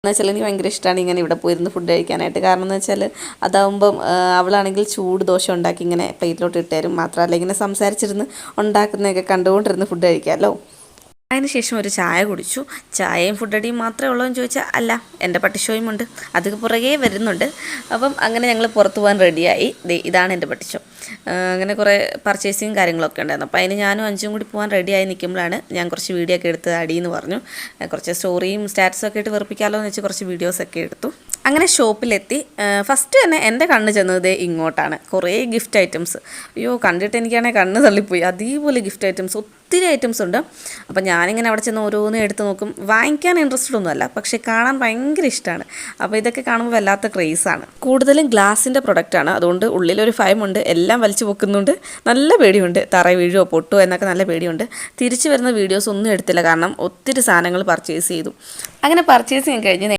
എന്ന് വെച്ചാൽ എനിക്ക് ഭയങ്കര ഇഷ്ടമാണ് ഇങ്ങനെ ഇവിടെ പോയിരുന്ന് ഫുഡ് കഴിക്കാനായിട്ട്. കാരണം എന്ന് വെച്ചാൽ അതാവുമ്പം അവളാണെങ്കിൽ ചൂട് ദോശ ഉണ്ടാക്കി ഇങ്ങനെ പ്ലേറ്റിലോട്ട് ഇട്ടുതരും. മാത്രമല്ല ഇങ്ങനെ സംസാരിച്ചിരുന്ന് ഉണ്ടാക്കുന്നതൊക്കെ കണ്ടുകൊണ്ടിരുന്ന് ഫുഡ് കഴിക്കാമല്ലോ. അതിന് ശേഷം ഒരു ചായ കുടിച്ചു. ചായയും ഫുഡടിയും മാത്രമേ ഉള്ളൂ എന്ന് ചോദിച്ചാൽ അല്ല, എൻ്റെ പട്ടിഷോയും ഉണ്ട്, അത് പുറകെ വരുന്നുണ്ട്. അപ്പം അങ്ങനെ ഞങ്ങൾ പുറത്ത് പോകാൻ റെഡിയായി. ഇതാണ് എൻ്റെ പട്ടിഷോ. അങ്ങനെ കുറേ പർച്ചേസിങ് കാര്യങ്ങളൊക്കെ ഉണ്ടായിരുന്നു. അപ്പോൾ അതിന് ഞാനും അഞ്ചും കൂടി പോകാൻ റെഡിയായി നിൽക്കുമ്പോഴാണ് ഞാൻ കുറച്ച് വീഡിയോ ഒക്കെ എടുത്ത് അടിയെന്ന് പറഞ്ഞു. കുറച്ച് സ്റ്റോറിയും സ്റ്റാറ്റസൊക്കെ ഇട്ട് വെറുപ്പിക്കാമല്ലോ എന്ന് വെച്ച് കുറച്ച് വീഡിയോസൊക്കെ എടുത്തു. അങ്ങനെ ഷോപ്പിലെത്തി. ഫസ്റ്റ് തന്നെ എൻ്റെ കണ്ണ് ചെന്നത് ഇങ്ങോട്ടാണ്. കുറേ ഗിഫ്റ്റ് ഐറ്റംസ്. അയ്യോ, കണ്ടിട്ട് എനിക്കാണെങ്കിൽ കണ്ണ് തള്ളിപ്പോയി. അതേപോലെ ഗിഫ്റ്റ് ഐറ്റംസ് ഒത്തിരി ഐറ്റംസ് ഉണ്ട്. അപ്പോൾ ഞാനിങ്ങനെ അവിടെ ചെന്ന് ഓരോന്നും എടുത്ത് നോക്കും. വാങ്ങിക്കാൻ ഇൻട്രസ്റ്റഡ് ഒന്നുമല്ല, പക്ഷേ കാണാൻ ഭയങ്കര ഇഷ്ടമാണ്. അപ്പോൾ ഇതൊക്കെ കാണുമ്പോൾ വല്ലാത്ത ക്രേസാണ്. കൂടുതലും ഗ്ലാസിൻ്റെ പ്രൊഡക്റ്റാണ്. അതുകൊണ്ട് ഉള്ളിലൊരു ഭയമുണ്ട്. എല്ലാം വലിച്ചു പൊക്കുന്നുണ്ട്. നല്ല പേടിയുണ്ട്, തറ വീഴുമോ പൊട്ടുമോ എന്നൊക്കെ നല്ല പേടിയുണ്ട്. തിരിച്ചു വരുന്ന വീഡിയോസ് ഒന്നും എടുത്തില്ല, കാരണം ഒത്തിരി സാധനങ്ങൾ പർച്ചേസ് ചെയ്തു. അങ്ങനെ പർച്ചേസിങ് കഴിഞ്ഞ്